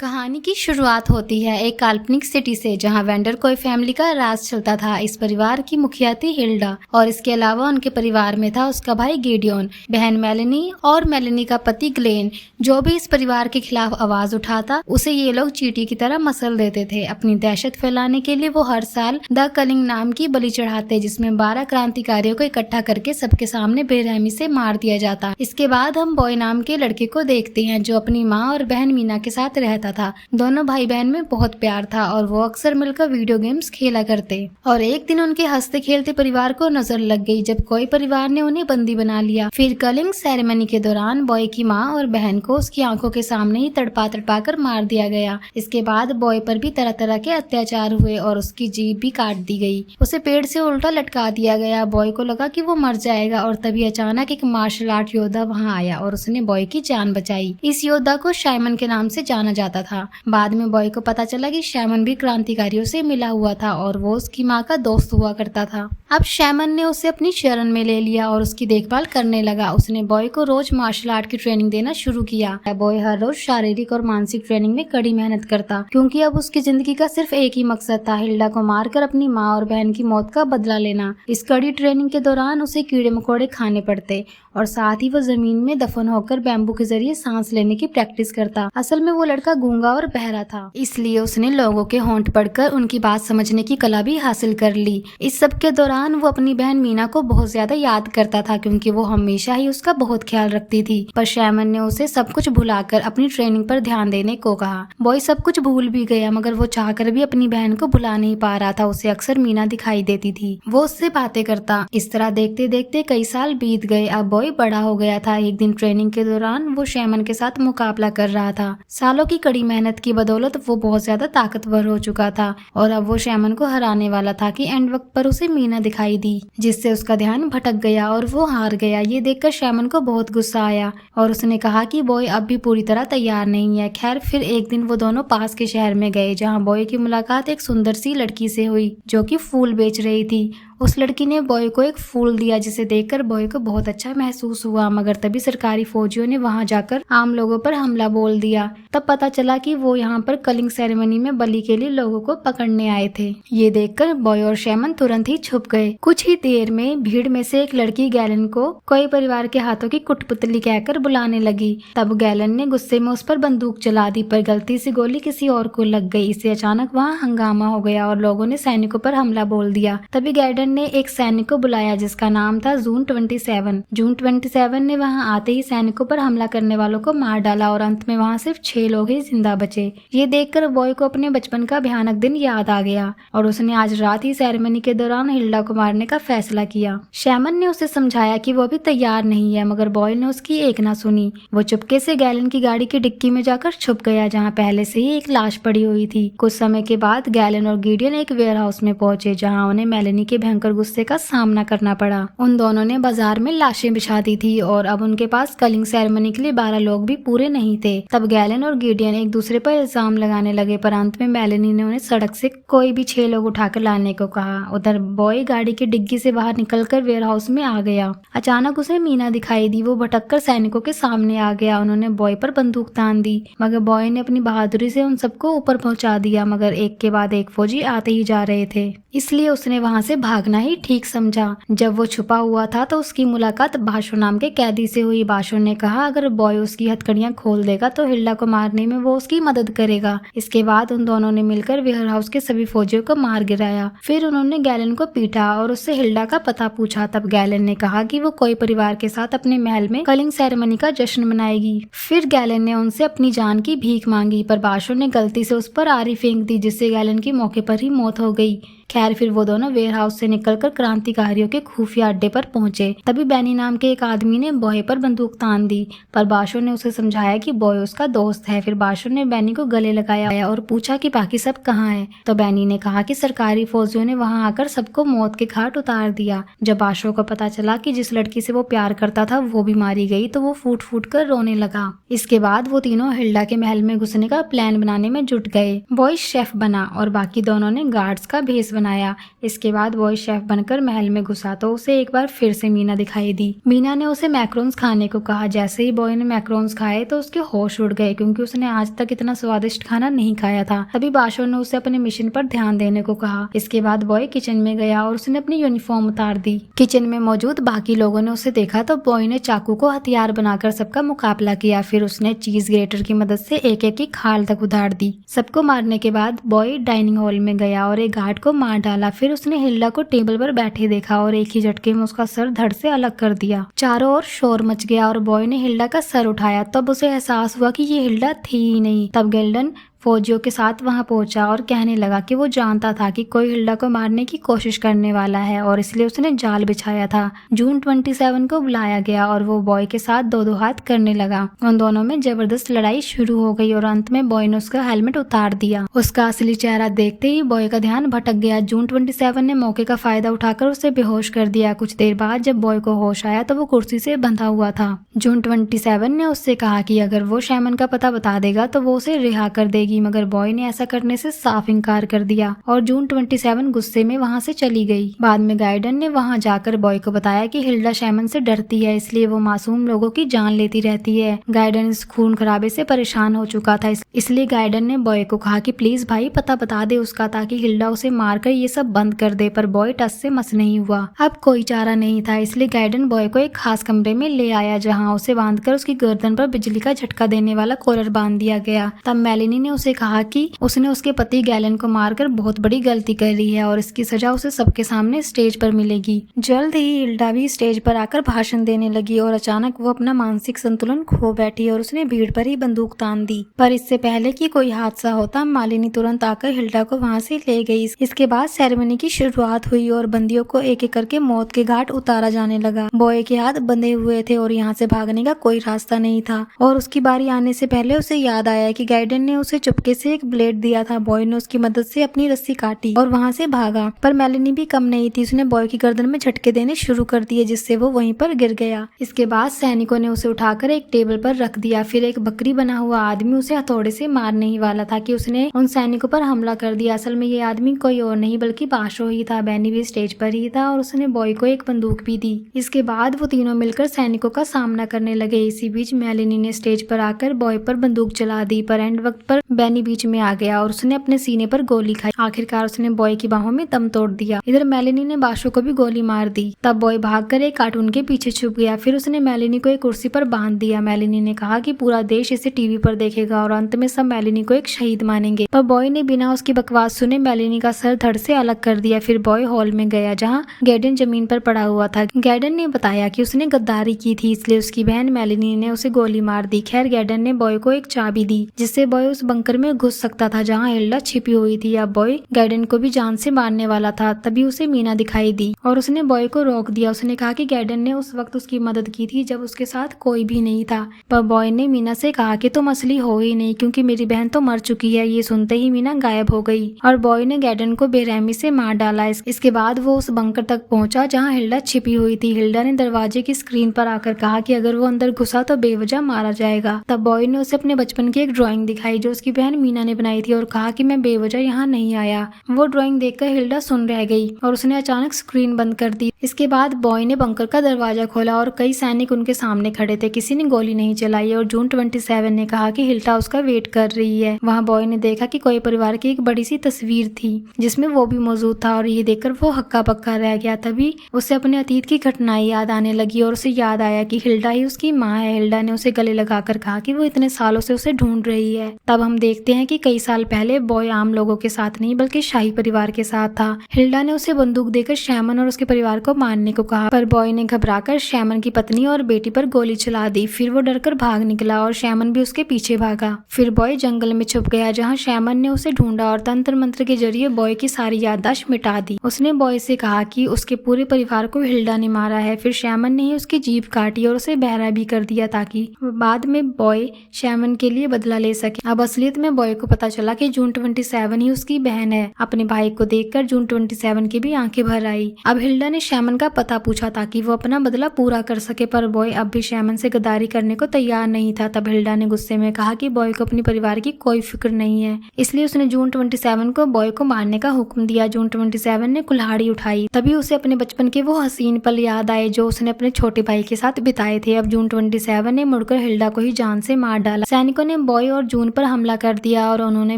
कहानी की शुरुआत होती है एक काल्पनिक सिटी से, जहां वेंडर कोई फैमिली का राज चलता था। इस परिवार की मुखिया थी हिल्डा और इसके अलावा उनके परिवार में था उसका भाई गिडियोन, बहन मेलेनी और मेलेनी का पति ग्लेन। जो भी इस परिवार के खिलाफ आवाज उठाता उसे ये लोग चींटी की तरह मसल देते थे। अपनी दहशत फैलाने के लिए वो हर साल द कलिंग नाम की बलि चढ़ाते, जिसमें 12 क्रांतिकारियों को इकट्ठा करके सबके सामने बेरहमी से मार दिया जाता। इसके बाद हम बॉय नाम के लड़के को देखते हैं जो अपनी माँ और बहन मीना के साथ रहता था। दोनों भाई बहन में बहुत प्यार था और वो अक्सर मिलकर वीडियो गेम्स खेला करते। और एक दिन उनके हंसते खेलते परिवार को नजर लग गई जब कोई परिवार ने उन्हें बंदी बना लिया। फिर कलिंग सेरेमनी के दौरान बॉय की माँ और बहन को उसकी आंखों के सामने ही तड़पा कर मार दिया गया। इसके बाद बॉय पर भी तरह तरह के अत्याचार हुए और उसकी जीभ भी काट दी गई। उसे पेड़ से उल्टा लटका दिया गया। बॉय को लगा कि वो मर जाएगा और तभी अचानक एक मार्शल आर्ट योद्धा वहाँ आया और उसने बॉय की जान बचाई। इस योद्धा को शाइमन के नाम से जाना जाता था। बाद में बॉय को पता चला कि शैमन भी क्रांतिकारियों से मिला हुआ था और वो उसकी माँ का दोस्त हुआ करता था। अब शैमन ने उसे अपनी शरण में ले लिया और उसकी देखभाल करने लगा। उसने बॉय को रोज मार्शल आर्ट की ट्रेनिंग देना शुरू किया। बॉय हर रोज शारीरिक और मानसिक ट्रेनिंग में कड़ी मेहनत करता, क्योंकि अब उसकी जिंदगी का सिर्फ एक ही मकसद था, हिल्डा को मारकर अपनी माँ और बहन की मौत का बदला लेना। इस कड़ी ट्रेनिंग के दौरान उसे कीड़े मकोड़े खाने पड़ते और साथ ही वो जमीन में दफन होकर बैम्बू के जरिए सांस लेने की प्रैक्टिस करता। असल में वो लड़का गूंगा और बहरा था, इसलिए उसने लोगों के होंठ पढ़कर उनकी बात समझने की कला भी हासिल कर ली। इस सब के दौरान वो अपनी बहन मीना को बहुत ज्यादा याद करता था, क्योंकि वो हमेशा ही उसका बहुत ख्याल रखती थी। पर शैमन ने उसे सब कुछ भुलाकर अपनी ट्रेनिंग पर ध्यान देने को कहा। बॉय सब कुछ भूल भी गया, मगर वो चाहकर भी अपनी बहन को भुला नहीं पा रहा था। उसे अक्सर मीना दिखाई देती थी, वो उससे बातें करता। इस तरह देखते देखते कई साल बीत गए। अब बॉय बड़ा हो गया था। एक दिन ट्रेनिंग के दौरान वो शैमन के साथ मुकाबला कर रहा था। सालों की कड़ी मेहनत की बदौलत वो बहुत ज्यादा ताकतवर हो चुका था और अब वो शैमन को हराने वाला था कि एंड वक्त पर उसे मीना दिखाई दी, जिससे उसका ध्यान भटक गया और वो हार गया। ये देखकर शैमन को बहुत गुस्सा आया और उसने कहा कि बॉय अब भी पूरी तरह तैयार नहीं है। खैर, फिर एक दिन वो दोनों पास के शहर में गए, जहाँ बॉय की मुलाकात एक सुंदर सी लड़की से हुई जो कि फूल बेच रही थी। उस लड़की ने बॉय को एक फूल दिया, जिसे देखकर बॉय को बहुत अच्छा महसूस हुआ, मगर तभी सरकारी फौजियों ने वहां जाकर आम लोगों पर हमला बोल दिया। तब पता चला कि वो यहाँ पर कलिंग सेरेमनी में बलि के लिए लोगों को पकड़ने आए थे। ये देखकर बॉय और शैमन तुरंत ही छुप गए। कुछ ही देर में भीड़ में से एक लड़की गैलन को कोई परिवार के हाथों की कुटपुतली कहकर बुलाने लगी। तब गैलन ने गुस्से में उस पर बंदूक चला दी, पर गलती से गोली किसी और को लग गई। इससे अचानक वहाँ हंगामा हो गया और लोगों ने सैनिकों पर हमला बोल दिया। तभी गैलन ने एक सैनिक को बुलाया जिसका नाम था जून 27। जून 27 ने वहां आते ही सैनिकों पर हमला करने वालों को मार डाला और अंत में वहां सिर्फ 6 लोग ही जिंदा बचे। ये देखकर बॉय को अपने बचपन का भयानक दिन याद आ गया और उसने आज रात ही सेरेमनी के दौरान हिल्डा को मारने का फैसला किया। शैमन ने उसे समझाया कि वो अभी तैयार नहीं है, मगर बॉय ने उसकी एक ना सुनी। वो चुपके से गैलन की गाड़ी की डिक्की में जाकर छुप गया, जहाँ पहले से ही एक लाश पड़ी हुई थी। कुछ समय के बाद गैलन और गिडियन एक वेयर हाउस में पहुंचे, जहाँ उन्हें मेलेनी के भयंकर गुस्से का सामना करना पड़ा। उन दोनों ने बाजार में लाशें बिछा दी थी और अब उनके पास कलिंग सेरेमनी के लिए 12 लोग भी पूरे नहीं थे। तब गैलन और गिडियन एक दूसरे पर इल्जाम लगाने लगे, पर अंत में मेलेनी ने उन्हें सड़क से कोई भी 6 लोग उठाकर लाने को कहा। उधर बॉय गाड़ी की डिग्गी से बाहर निकलकर वेयर हाउस में आ गया। अचानक उसे मीना दिखाई दी। वो भटककर सैनिकों के सामने आ गया। उन्होंने बॉय पर बंदूक तान दी, मगर बॉय ने अपनी बहादुरी से उन सबको ऊपर पहुंचा दिया। मगर एक के बाद एक फौजी आते ही जा रहे थे, इसलिए उसने वहां से भागना ही ठीक समझा। जब वो छुपा हुआ था तो उसकी मुलाकात बाशो नाम के कैदी से हुई। बाशो ने कहा अगर बॉय उसकी हथकड़ियां खोल देगा तो हिल्डा को मारने में वो उसकी मदद करेगा। इसके बाद उन दोनों ने मिलकर वेयर हाउस के सभी फौजियों को मार गिराया। फिर उन्होंने गैलन को पीटा और उससे हिल्डा का पता पूछा। तब गैलन ने कहा कि वो कोई परिवार के साथ अपने महल में कलिंग सेरेमनी का जश्न मनाएगी। फिर गैलन ने उनसे अपनी जान की भीख मांगी, पर बाशो ने गलती से उस पर आरी फेंक दी, जिससे गैलन की मौके पर ही मौत हो गई। खैर, फिर वो दोनों वेयर हाउस से निकलकर क्रांतिकारियों के खुफिया अड्डे पर पहुंचे। तभी बैनी नाम के एक आदमी ने बॉय पर बंदूक तान दी, पर बाशो ने उसे समझाया कि बॉय उसका दोस्त है। फिर बाशो ने बैनी को गले लगाया और पूछा कि बाकी सब कहाँ हैं। तो बैनी ने कहा कि सरकारी फौजियों ने वहां आकर सबको मौत के घाट उतार दिया। जब बाशो को पता चला कि जिस लड़की से वो प्यार करता था वो भी मारी गई, तो वो फूट फूट कर रोने लगा। इसके बाद वो तीनों हिल्डा के महल में घुसने का प्लान बनाने में जुट गए। बॉय शेफ बना और बाकी दोनों ने गार्ड्स का भेष बनाया। इसके बाद बॉय शेफ बनकर महल में घुसा तो उसे एक बार फिर से मीना दिखाई दी। मीना ने उसे मैक्रोन्स खाने को कहा। जैसे ही बॉय ने मैक्रोन्स खाए तो उसके होश उड़ गए, क्योंकि उसने आज तक इतना स्वादिष्ट खाना नहीं खाया था। तभी बाशो ने उसे अपने मिशन पर ध्यान देने को कहा। इसके बाद बॉय किचन में गया और उसने अपनी यूनिफॉर्म उतार दी। किचन में मौजूद बाकी लोगों ने उसे देखा तो बॉय ने चाकू को हथियार बनाकर सबका मुकाबला किया। फिर उसने चीज ग्रेटर की मदद से एक एक की खाल तक उधार दी। सबको मारने के बाद बॉय डाइनिंग हॉल में गया और एक गार्ड को मार डाला। फिर उसने हिल्डा को टेबल पर बैठे देखा और एक ही झटके में उसका सर धड़ से अलग कर दिया। चारों ओर शोर मच गया और बॉय ने हिल्डा का सर उठाया। तब उसे एहसास हुआ कि ये हिल्डा थी ही नहीं। तब गेल्डन फौजियों के साथ वहां पहुंचा और कहने लगा कि वो जानता था कि कोई हिल्डा को मारने की कोशिश करने वाला है और इसलिए उसने जाल बिछाया था। जून 27 को बुलाया गया और वो बॉय के साथ दो दो हाथ करने लगा। उन दोनों में जबरदस्त लड़ाई शुरू हो गई और अंत में बॉय ने उसका हेलमेट उतार दिया। उसका असली चेहरा देखते ही बॉय का ध्यान भटक गया। जून 27 ने मौके का फायदा उठाकर उसे बेहोश कर दिया। कुछ देर बाद जब बॉय को होश आया तो वो कुर्सी से बंधा हुआ था। जून 27 ने उससे कहा कि अगर वो शैमन का पता बता देगा तो वो उसे रिहा कर देगी, मगर बॉय ने ऐसा करने से साफ इनकार कर दिया और जून 27 गुस्से में वहां से चली गई। बाद में गाइडन ने वहां जाकर बॉय को बताया कि हिल्डा शैमन से डरती है, इसलिए वो मासूम लोगों की जान लेती रहती है। गाइडन इस खून खराबे से परेशान हो चुका था, इसलिए गाइडन ने बॉय को कहा कि प्लीज भाई पता बता दे उसका, ताकि हिल्डा उसे मारकर ये सब बंद कर दे। पर बॉय टस से मस नहीं हुआ। अब कोई चारा नहीं था, इसलिए गाइडन बॉय को एक खास कमरे में ले आया, जहाँ उसे बांधकर उसकी गर्दन पर बिजली का झटका देने वाला कॉलर बांध दिया गया। तब मेलिनी ने उसे कहा कि उसने उसके पति गैलन को मारकर बहुत बड़ी गलती कर ली है और इसकी सजा उसे सबके सामने स्टेज पर मिलेगी। जल्द ही हिल्डा भी स्टेज पर आकर भाषण देने लगी और अचानक वो अपना मानसिक संतुलन खो बैठी और उसने भीड़ पर ही बंदूक तान दी। पर इससे पहले कि कोई हादसा होता, मालिनी तुरंत आकर हिल्डा को वहां से ले गई। इसके बाद सेरेमनी की शुरुआत हुई और बंदियों को एक एक करके मौत के घाट उतारा जाने लगा। बॉय के हाथ बंधे हुए थे और यहाँ से भागने का कोई रास्ता नहीं था और उसकी बारी आने से पहले उसे याद आया कि गाइडन ने उसे चुपके से एक ब्लेड दिया था। बॉय ने उसकी मदद से अपनी रस्सी काटी और वहां से भागा। पर मेलिनी भी कम नहीं थी, उसने बॉय की गर्दन में झटके देने शुरू कर दिए, जिससे वो वहीं पर गिर गया। इसके बाद सैनिकों ने उसे उठाकर एक टेबल पर रख दिया। फिर एक बकरी बना हुआ आदमी उसे हथौड़े से मारने ही वाला था कि उसने उन सैनिकों पर हमला कर दिया। असल में ये आदमी कोई और नहीं बल्कि बाशो ही था। बैनी भी स्टेज पर ही था और उसने बॉय को एक बंदूक भी दी। इसके बाद वो तीनों मिलकर सैनिकों का सामना करने लगे। इसी बीच मेलिनी ने स्टेज पर आकर बॉय पर बंदूक चला दी, पर एंड वक्त पर बैनी बीच में आ गया और उसने अपने सीने पर गोली खाई। आखिरकार उसने बॉय की बाहों में दम तोड़ दिया। इधर मेलिनी ने बाशो को भी गोली मार दी। तब बॉय भागकर एक कार्टून के पीछे छुप गया। फिर उसने मेलिनी को एक कुर्सी पर बांध दिया। मेलिनी ने कहा कि पूरा देश इसे टीवी पर देखेगा और अंत में सब मेलिनी को एक शहीद मानेंगे। पर बॉय ने बिना उसकी बकवास सुने मेलिनी का सर धड़ से अलग कर दिया। फिर बॉय हॉल में गया जहाँ गैडन जमीन पर पड़ा हुआ था। गैडन ने बताया कि उसने गद्दारी की थी, इसलिए उसकी बहन मेलिनी ने उसे गोली मार दी। खैर गैडन ने बॉय को एक चाबी दी जिससे बॉय उस बंकर में घुस सकता था जहाँ हिल्डा छिपी हुई थी। अब बॉय गैडन को भी जान से मारने वाला था। तभी उसे मीना दिखाई दी और उसने बॉय को रोक दिया। उसने कहा कि गैडन ने उस वक्त उसकी मदद की थी जब उसके साथ कोई भी नहीं था। पर बॉय ने मीना से कहा कि तुम असली हो ही नहीं, क्योंकि मेरी बहन तो मर चुकी है। ये सुनते ही मीना गायब हो गई और बॉय ने गैडन को बेरहमी से मार डाला। इसके बाद वो उस बंकर तक पहुंचा जहाँ हिल्डा छिपी हुई थी। हिल्डा ने दरवाजे की स्क्रीन पर आकर कहा कि अगर वो अंदर घुसा तो बेवजह मारा जाएगा। तब बॉय ने उसे अपने बचपन की एक ड्राइंग दिखाई जो उसकी बहन मीना ने बनाई थी और कहा कि मैं बेवजह यहाँ नहीं आया। वो ड्राइंग देखकर हिल्डा सुन रह गई और उसने अचानक स्क्रीन बंद कर दी। इसके बाद बॉय ने बंकर का दरवाजा खोला और कई सैनिक उनके सामने खड़े थे। किसी ने गोली नहीं चलाई और जून 27 ने कहा कि हिल्डा उसका वेट कर रही है। वहाँ बॉय ने देखा कि कोई परिवार की एक बड़ी सी तस्वीर थी जिसमें वो भी मौजूद था और ये देखकर वो हक्का पक्का रह गया। तभी उसे अपने अतीत की घटनाएं याद आने लगी और उसे याद आया कि हिल्डा ही उसकी माँ है। हिल्डा ने उसे गले लगाकर कहा कि वो इतने सालों से उसे ढूंढ रही है। तब हम देखते हैं कि कई साल पहले बॉय आम लोगों के साथ नहीं बल्कि शाही परिवार के साथ था। हिल्डा ने उसे बंदूक देकर शैमन और उसके परिवार को मारने को कहा, पर बॉय ने घबराकर शैमन की पत्नी और बेटी पर गोली चला दी। फिर वो डरकर भाग निकला और शैमन भी उसके पीछे भागा। फिर बॉय जंगल में छुप गया जहाँ शैमन ने उसे ढूंढा और तंत्र मंत्र के जरिए बॉय की सारी याददाश्त मिटा दी। उसने बॉय से कहा कि उसके पूरे परिवार को हिल्डा ने मारा है। फिर शैमन ने ही उसकी जीभ काटी और उसे बहरा भी कर दिया ताकि बाद में बॉय शैमन के लिए बदला ले सके। अब असलियत में बॉय को पता चला कि जून 27 ही उसकी बहन है। अपने भाई को देखकर जून 27 की भी आंखें भर आई। अब हिल्डा ने शैमन का पता पूछा ताकि वो अपना बदला पूरा कर सके, पर बॉय अब भी शैमन से गद्दारी करने को तैयार नहीं था। तब हिल्डा ने गुस्से में कहा कि बॉय को अपने परिवार की कोई फिक्र नहीं है, इसलिए उसने जून 27 को बॉय को मारने का हुक्म दिया। जून 27 ने कुल्हाड़ी उठाई, तभी उसे अपने बचपन के वो हसीन पल याद आए जो उसने अपने छोटे भाई के साथ बिताए थे। अब जून 27 ने मुड़कर हिल्डा को ही जान से मार डाला। सैनिकों ने बॉय और जून पर हमला कर दिया और उन्होंने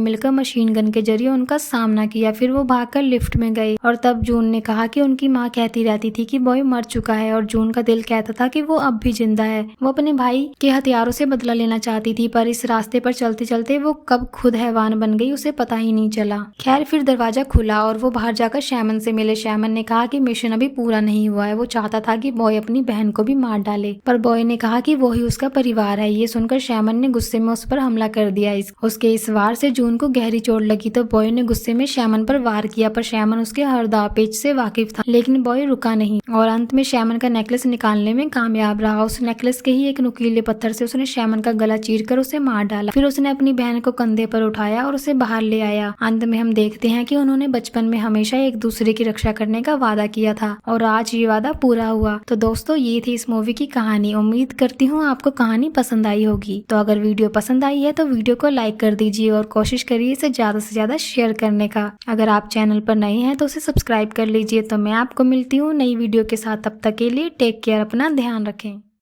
मिलकर मशीन गन के जरिए उनका सामना किया। फिर वो भागकर लिफ्ट में गए और तब जून ने कहा कि उनकी माँ कहती रहती थी कि बॉय मर चुका है और जून का दिल कहता था कि वो अब भी जिंदा है। वो अपने भाई के हथियारों से बदला लेना चाहती थी, पर इस रास्ते पर चलते चलते वो कब खुद हैवान बन गई उसे पता ही नहीं चला। खैर फिर दरवाजा खुला और वो बाहर जाकर शैमन से मिले। शैमन ने कहा कि मिशन अभी पूरा नहीं हुआ है। वो चाहता था कि बॉय अपनी बहन को भी मार डाले, पर बॉय ने कहा कि वो ही उसका परिवार है। ये सुनकर शैमन ने गुस्से में उस पर हमला कर दिया। उसके इस वार से जून को गहरी चोट लगी तो बॉय ने गुस्से में शैमन पर वार किया, पर शैमन उसके हर दाव पेच से वाकिफ था, लेकिन बॉय रुका नहीं और अंत में शैमन का नेकलेस निकालने में कामयाब रहा। उस नेकलेस के ही एक नुकीले पत्थर से उसने शैमन का गला चीरकर उसे मार डाला। फिर उसने अपनी बहन को कंधे पर उठाया और उसे बाहर ले आया। अंत में हम देखते हैं कि उन्होंने बचपन में हमेशा एक दूसरे की रक्षा करने का वादा किया था और आज ये वादा पूरा हुआ। तो दोस्तों ये थी इस मूवी की कहानी। उम्मीद करती हूँ आपको कहानी पसंद आई होगी। तो अगर वीडियो पसंद आई है तो वीडियो को लाइक कर दीजिए और कोशिश करिए इसे ज्यादा से ज्यादा शेयर करने का। अगर आप चैनल पर नए हैं तो उसे सब्सक्राइब कर लीजिए। तो मैं आपको मिलती हूँ नई वीडियो के साथ, तब तक के लिए टेक केयर, अपना ध्यान रखें।